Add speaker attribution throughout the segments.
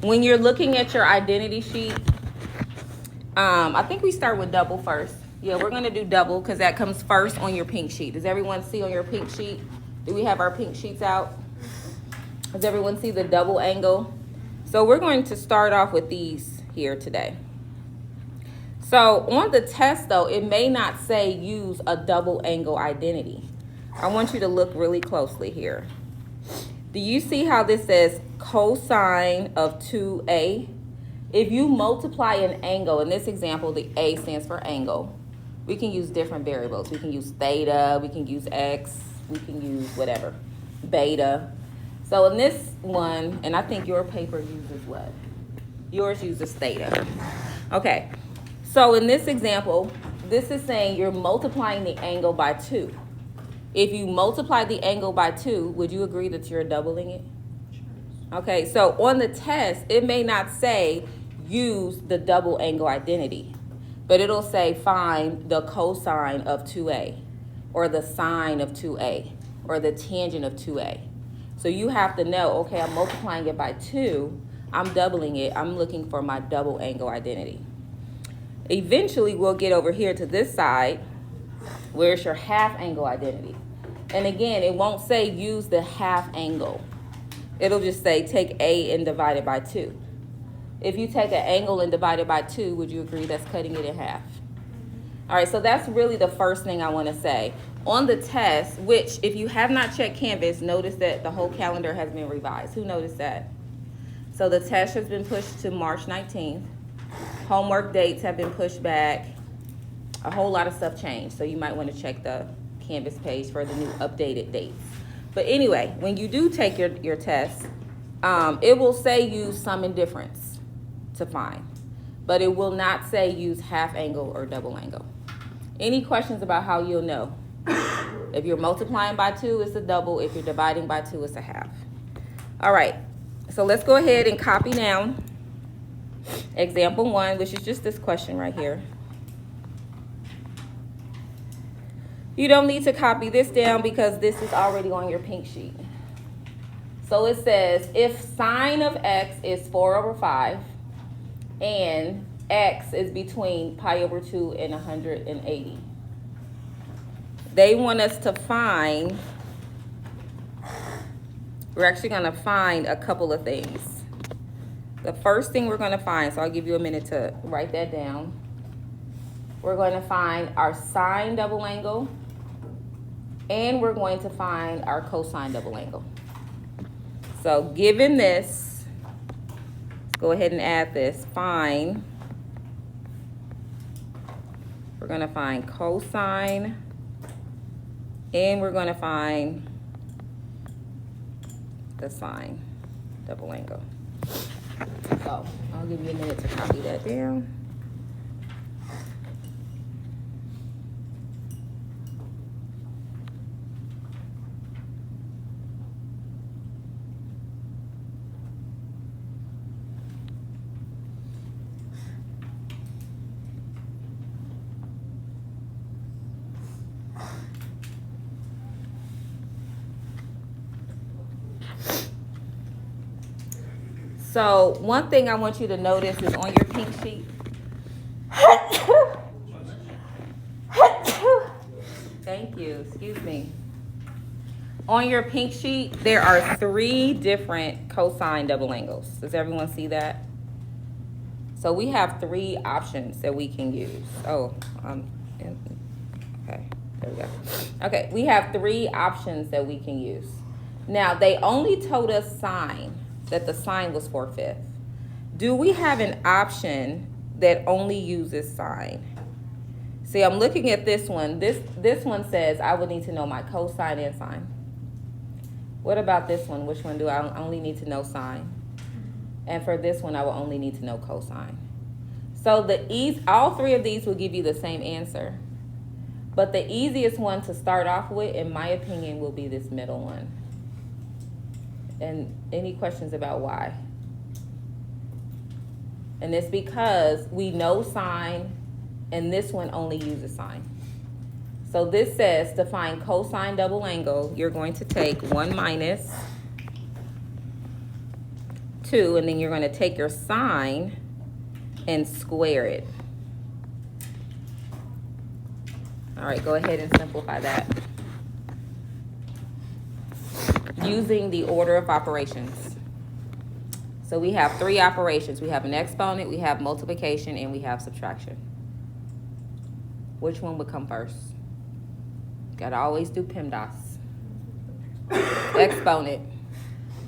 Speaker 1: When you're looking at your identity sheet, I think we start with double first. Yeah, we're gonna do double because that comes first on your pink sheet. Does everyone see on your pink sheet? Do we have our pink sheets out? Does everyone see the double angle? So we're going to start off with these here today. So on the test though, it may not say use a double angle identity. I want you to look really closely here. Do you see how this says cosine of 2a? If you multiply an angle, in this example, the A stands for angle. We can use different variables. We can use theta, we can use x, we can use whatever, beta. So in this one, and I think your paper uses what? Yours uses theta. Okay, so in this example, this is saying you're multiplying the angle by 2. If you multiply the angle by 2, would you agree that you're doubling it? Okay, so on the test, it may not say use the double angle identity, but it'll say find the cosine of 2a, or the sine of 2a, or the tangent of 2a. So you have to know, okay, I'm multiplying it by 2, I'm doubling it, I'm looking for my double angle identity. Eventually, we'll get over here to this side, where it's your half angle identity. And again, it won't say use the half angle. It'll just say take A and divide it by 2. If you take an angle and divide it by 2, would you agree that's cutting it in half? All right, so that's really the first thing I want to say. On the test, which if you have not checked Canvas, notice that the whole calendar has been revised. Who noticed that? So the test has been pushed to March 19th. Homework dates have been pushed back. A whole lot of stuff changed, so you might want to check the Canvas page for the new updated dates. But anyway, when you do take your test, it will say use sum and difference to find, but it will not say use half angle or double angle. Any questions about how you'll know? If you're multiplying by 2, it's a double. If you're dividing by 2, it's a half. All right, so let's go ahead and copy down example 1, which is just this question right here. You don't need to copy this down because this is already on your pink sheet. So it says if sine of x is 4 over 5 and x is between pi over 2 and 180. They want us to find, we're actually going to find a couple of things. The first thing we're going to find, so I'll give you a minute to write that down. We're going to find our sine double angle, and we're going to find our cosine double angle. So given this, let's go ahead and add this, find, we're going to find cosine, and we're going to find the sine double angle. So I'll give you a minute to copy that down. So one thing I want you to notice is on your pink sheet. Thank you, excuse me. On your pink sheet, there are 3 different cosine double angles. Does everyone see that? So we have 3 options that we can use. Okay, there we go. Okay, we have 3 options that we can use. Now, they only told us sine, that the sine was 4/5. Do we have an option that only uses sine? See, I'm looking at this one. This one says I would need to know my cosine and sine. What about this one? Which one do I only need to know sine? And for this one, I will only need to know cosine. So all 3 of these will give you the same answer. But the easiest one to start off with, in my opinion, will be this middle one. And any questions about why? And it's because we know sine, and this one only uses sine. So this says to find cosine double angle, you're going to take 1 minus 2, and then you're going to take your sign and square it. All right, go ahead and simplify that. Using the order of operations. So we have 3 operations. We have an exponent, we have multiplication, and we have subtraction. Which one would come first? Gotta always do PEMDAS. Exponent.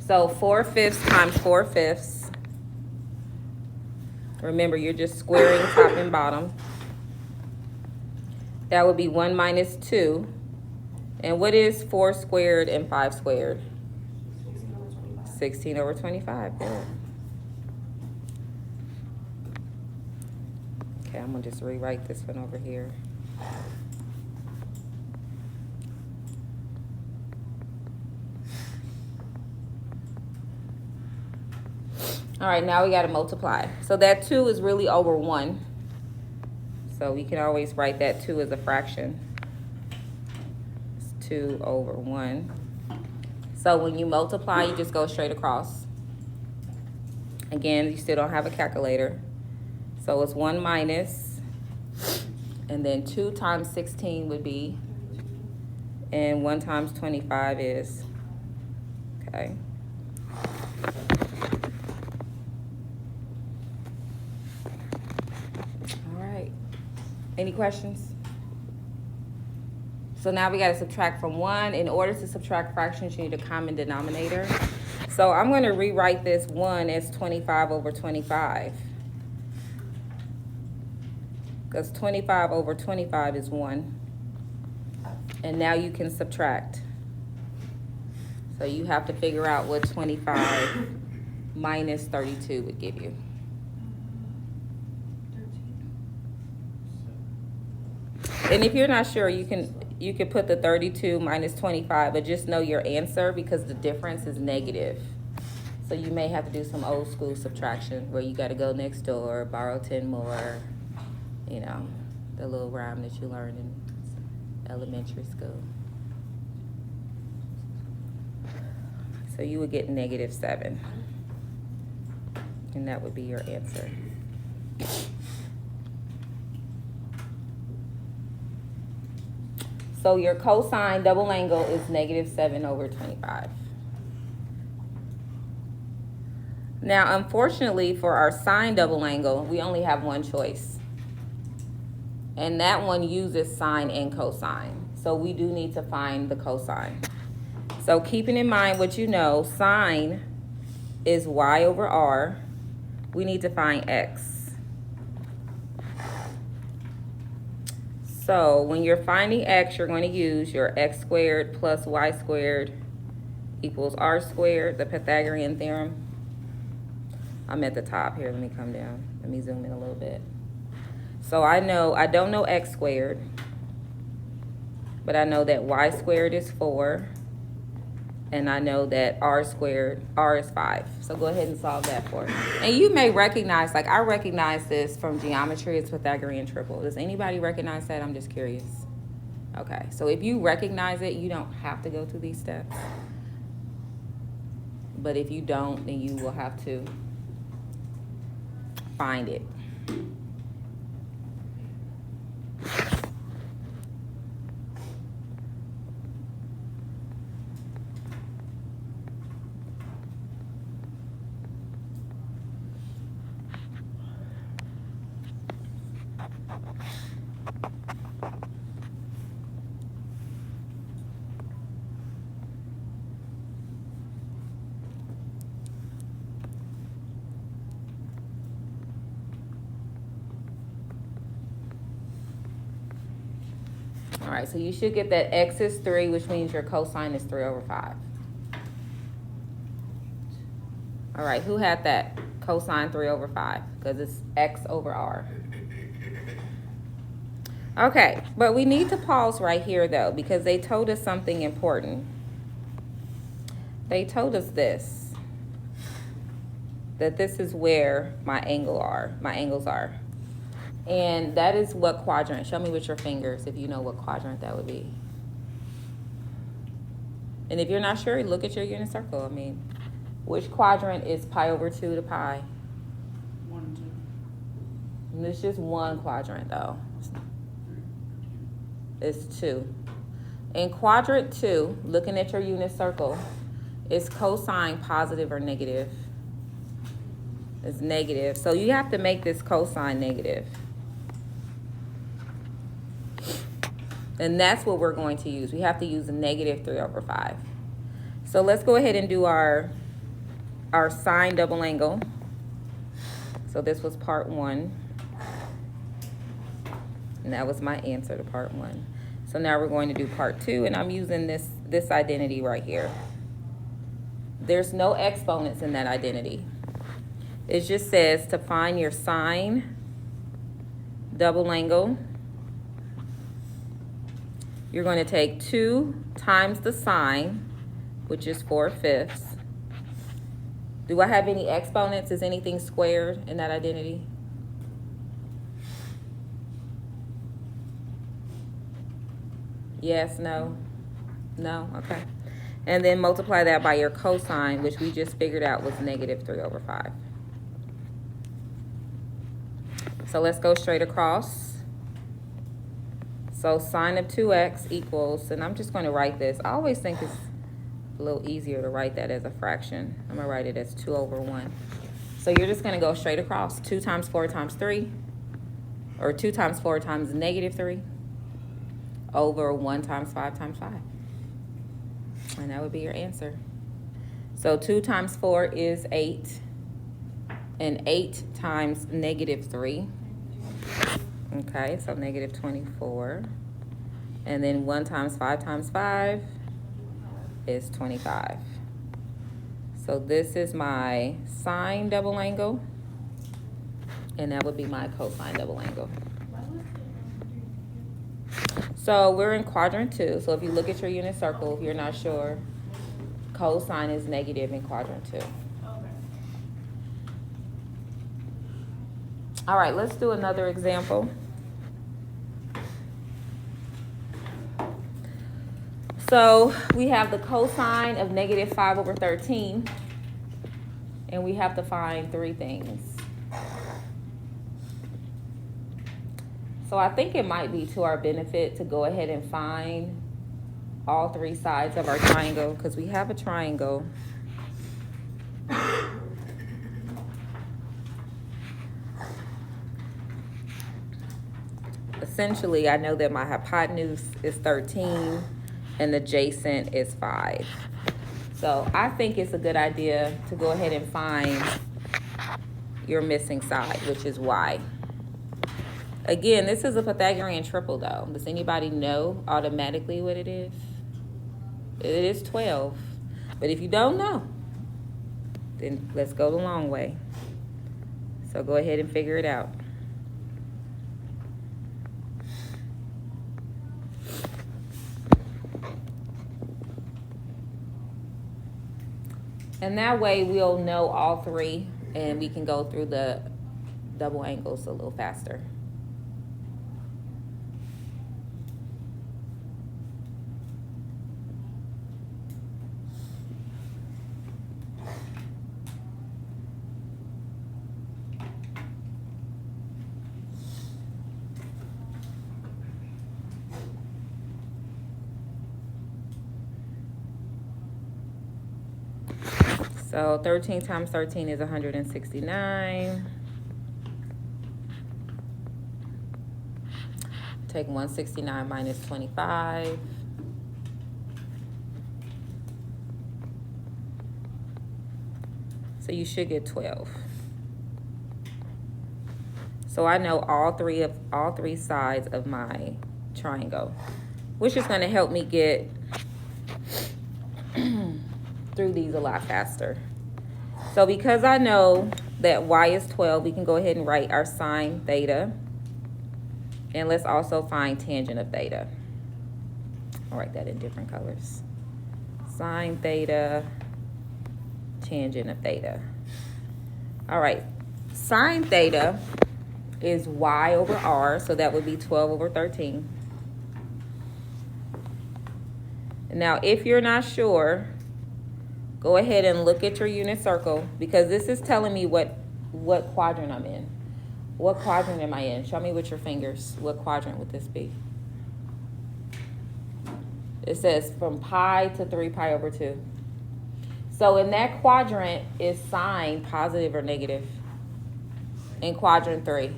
Speaker 1: So 4/5 times 4/5. Remember, you're just squaring top and bottom. That would be 1 minus 2. And what is 4 squared and 5 squared? 16 over 25. Good. Okay, I'm going to just rewrite this one over here. All right, now we got to multiply. So that 2 is really over 1. So we can always write that 2 as a fraction. It's 2 over 1. So when you multiply, you just go straight across. Again, you still don't have a calculator. So it's 1 minus, and then 2 times 16 would be, and 1 times 25 is, okay. Any questions? So now we got to subtract from 1. In order to subtract fractions, you need a common denominator. So I'm going to rewrite this 1 as 25 over 25. Because 25 over 25 is 1. And now you can subtract. So you have to figure out what 25 minus 32 would give you. And if you're not sure, you can put the 32 minus 25, but just know your answer because the difference is negative. So you may have to do some old school subtraction where you got to go next door, borrow 10 more, you know, the little rhyme that you learned in elementary school. So you would get -7. And that would be your answer. So your cosine double angle is -7 over 25. Now, unfortunately, for our sine double angle, we only have one choice. And that one uses sine and cosine. So we do need to find the cosine. So keeping in mind what you know, sine is y over r. We need to find x. So when you're finding x, you're going to use your x squared plus y squared equals r squared, the Pythagorean theorem. I'm at the top here. Let me come down. Let me zoom in a little bit. So I don't know x squared, but I know that y squared is 4, and I know that r squared, r is 5. So go ahead and solve that for me. And you may recognize, like I recognize this from geometry, it's Pythagorean triple. Does anybody recognize that? I'm just curious. Okay, so if you recognize it, you don't have to go through these steps. But if you don't, then you will have to find it. All right, so you should get that x is 3, which means your cosine is 3 over 5. All right, who had that? Cosine 3 over 5, because it's x over r. Okay, but we need to pause right here, though, because they told us something important. They told us this, that this is where my angles are. And that is what quadrant? Show me with your fingers if you know what quadrant that would be. And if you're not sure, look at your unit circle. I mean, Which quadrant is pi over 2 to pi?
Speaker 2: 1 and 2.
Speaker 1: And it's just one quadrant though. It's 2. In quadrant 2, looking at your unit circle, is cosine positive or negative? It's negative. So you have to make this cosine negative. And that's what we're going to use. We have to use a negative 3 over 5. So let's go ahead and do our sine double angle. So this was part 1. And that was my answer to part 1. So now we're going to do part 2, and I'm using this identity right here. There's no exponents in that identity. It just says to find your sine double angle, you're going to take 2 times the sine, which is 4/5. Do I have any exponents? Is anything squared in that identity? Yes, no? No? Okay. And then multiply that by your cosine, which we just figured out was negative 3 over 5. So let's go straight across. So sine of 2x equals, and I'm just going to write this. I always think it's a little easier to write that as a fraction. I'm going to write it as 2 over 1. So you're just going to go straight across. 2 times 4 times 3, or 2 times 4 times negative 3, over 1 times 5 times 5. And that would be your answer. So 2 times 4 is 8. And 8 times negative 3. Okay, so negative 24. And then 1 times 5 is 25. So this is my sine double angle. And that would be my cosine double angle. So we're in quadrant 2. So if you look at your unit circle, if you're not sure, cosine is negative in quadrant 2. All right, let's do another example. So we have the cosine of negative 5 over 13, and we have to find 3 things. So I think it might be to our benefit to go ahead and find all 3 sides of our triangle, because we have a triangle. Essentially, I know that my hypotenuse is 13 and adjacent is 5. So I think it's a good idea to go ahead and find your missing side, which is y. Again, this is a Pythagorean triple though. Does anybody know automatically what it is? It is 12. But if you don't know, then let's go the long way. So go ahead and figure it out. And that way we'll know all 3 and we can go through the double angles a little faster. So 13 times 13 is 169. Take 169 minus 25. So you should get 12. So I know all three sides of my triangle, which is going to help me get through these a lot faster. So because I know that y is 12, we can go ahead and write our sine theta. And let's also find tangent of theta. I'll write that in different colors. Sine theta, tangent of theta. All right, sine theta is y over r, so that would be 12 over 13. Now, if you're not sure, Go ahead and look at your unit circle because this is telling me what quadrant I'm in. What quadrant am I in? Show me with your fingers. What quadrant would this be? It says from pi to 3 pi over 2. So in that quadrant, is sign positive or negative? In quadrant 3,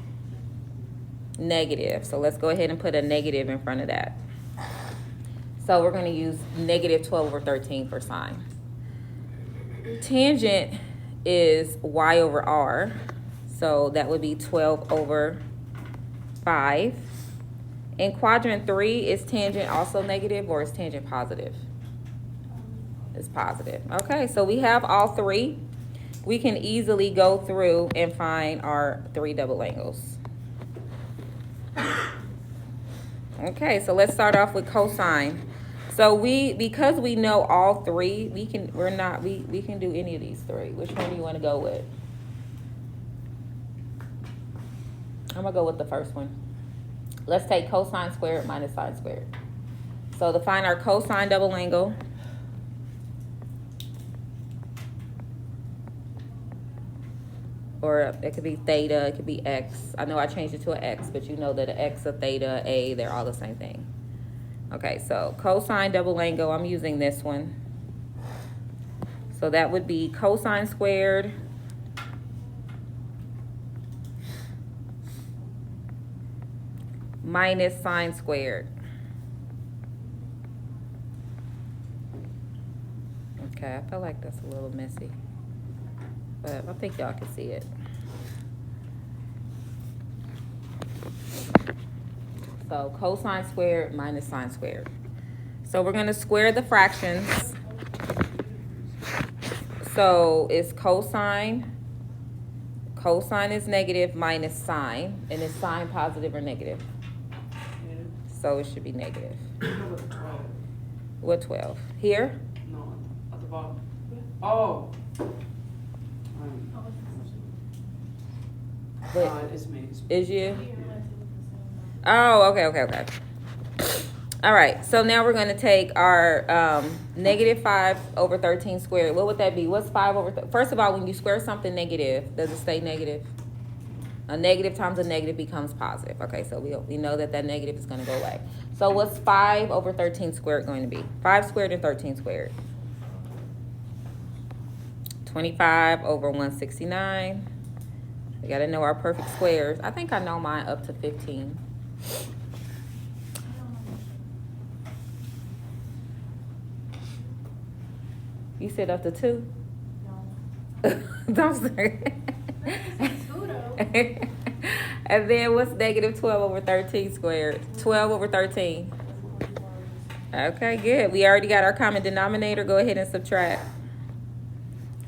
Speaker 1: negative. So let's go ahead and put a negative in front of that. So we're going to use negative 12 over 13 for sine. Tangent is y over r. So that would be 12 over 5. In quadrant 3, is tangent also negative or is tangent positive? It's positive. Okay, so we have all three. We can easily go through and find our 3 double angles. Okay, so let's start off with cosine. So because we know all three, we can do any of these three. Which one do you want to go with? I'm gonna go with the first one. Let's take cosine squared minus sine squared. So to find our cosine double angle, or it could be theta, it could be x. I know I changed it to an x, but you know that an x, a theta, a, they're all the same thing. Okay, so cosine double angle, I'm using this one. So that would be cosine squared minus sine squared. Okay, I feel like that's a little messy, but I think y'all can see it. So cosine squared minus sine squared. So we're going to square the fractions. So it's cosine. Cosine is negative minus sine. And is sine positive or negative? So it should be negative. What 12? Here?
Speaker 2: No, at the bottom. Oh. It's me.
Speaker 1: Is you? Oh, okay. All right, so now we're going to take our negative 5 over 13 squared. What would that be? What's 5 over... First of all, when you square something negative, does it stay negative? A negative times a negative becomes positive. Okay, so we know that negative is going to go away. So what's 5 over 13 squared going to be? 5 squared and 13 squared. 25 over 169. We got to know our perfect squares. I think I know mine up to 15. You said up to 2? No. Don't say. And then what's negative 12 over 13 squared? 12 over 13. Okay, good. We already got our common denominator. Go ahead and subtract.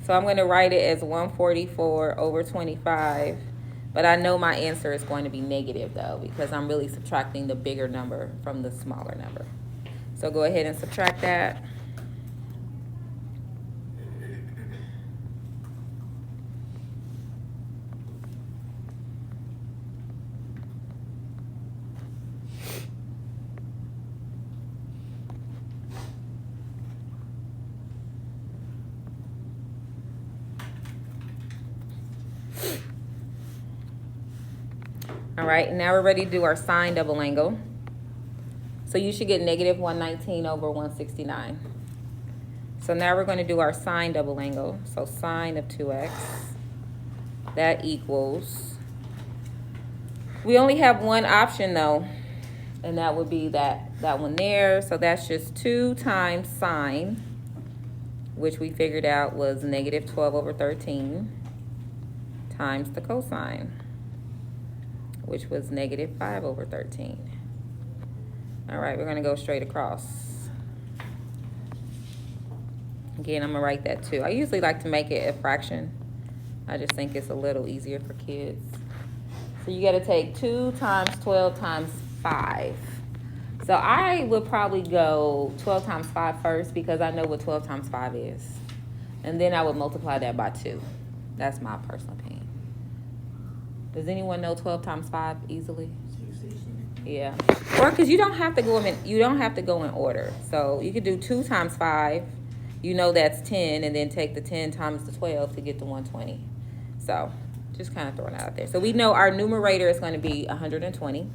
Speaker 1: So I'm going to write it as 144 over 25. But I know my answer is going to be negative, though, because I'm really subtracting the bigger number from the smaller number. So go ahead and subtract that. All right, now we're ready to do our sine double angle. So you should get negative 119 over 169. So now we're going to do our sine double angle. So sine of 2x, that equals, we only have one option though, and that would be that one there. So that's just 2 times sine, which we figured out was negative 12 over 13, times the cosine, which was negative 5 over 13. All right, we're gonna go straight across. Again, I'm gonna write that too. I usually like to make it a fraction. I just think it's a little easier for kids. So you gotta take 2 times 12 times 5. So I would probably go 12 times 5 first because I know what 12 times 5 is. And then I would multiply that by 2. That's my personal opinion. Does anyone know 12 times 5 easily? Yeah. Or because you don't have to go in order. So you could do 2 times 5. you know that's 10, and then take the 10 times the 12 to get the 120. So just kind of throwing it out there. So we know our numerator is going to be 120.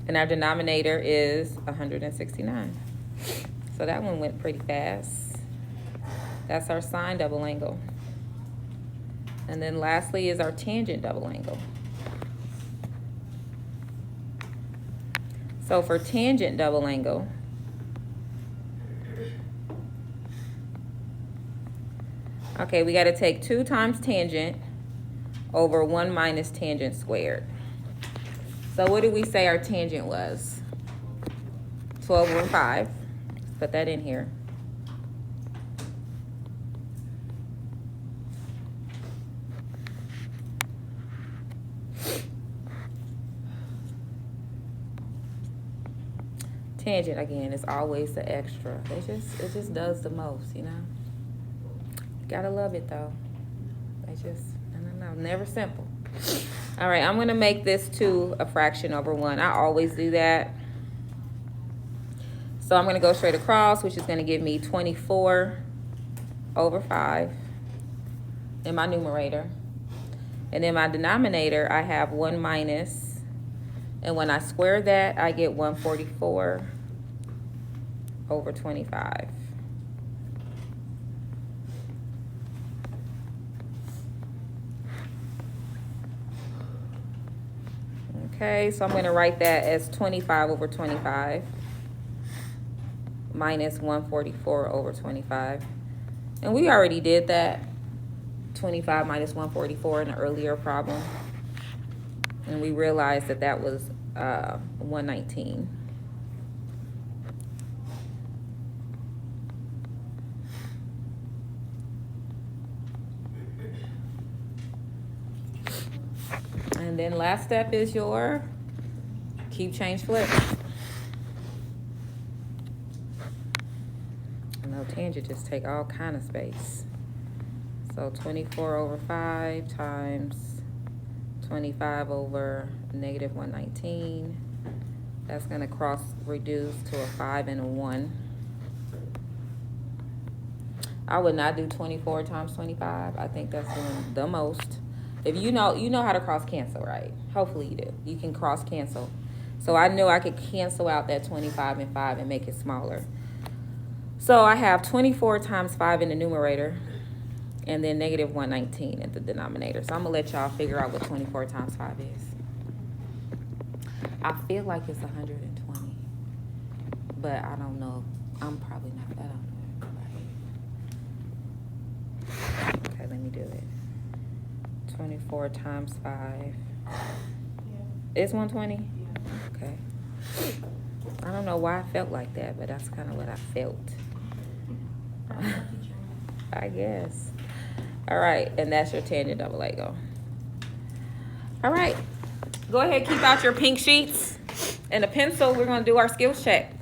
Speaker 1: And our denominator is 169. So that one went pretty fast. That's our sine double angle. And then lastly is our tangent double angle. So for tangent double angle, okay, we got to take 2 times tangent over 1 minus tangent squared. So what did we say our tangent was? 12 over 5. Let's put that in here. Tangent, again, is always the extra. It just does the most, you know? Gotta love it, though. I don't know, never simple. All right, I'm gonna make this to a fraction over 1. I always do that. So I'm gonna go straight across, which is gonna give me 24 over 5 in my numerator. And in my denominator, I have 1 minus, and when I square that, I get 144 over 25. Okay, so I'm going to write that as 25 over 25 minus 144 over 25. And we already did that, 25 minus 144 in an earlier problem. And we realized that that was 119. And then last step is your keep, change, flip. And no tangent, just take all kind of space. So 24 over 5 times 25 over negative 119. That's going to cross reduce to a 5 and a 1. I would not do 24 times 25. I think that's doing the most. If you know how to cross cancel, right? Hopefully you do. You can cross cancel. So I knew I could cancel out that 25 and 5 and make it smaller. So I have 24 times 5 in the numerator and then negative 119 at the denominator. So I'm going to let y'all figure out what 24 times 5 is. I feel like it's 120, but I don't know. I'm probably not. I don't know. Right. Okay, let me do it. 24 times 5.
Speaker 2: Yeah.
Speaker 1: It's 120?
Speaker 2: Yeah.
Speaker 1: Okay. I don't know why I felt like that, but that's kind of what I felt. I guess. All right, and that's your tangent double angle. All right, go ahead, keep out your pink sheets and a pencil. We're going to do our skills check.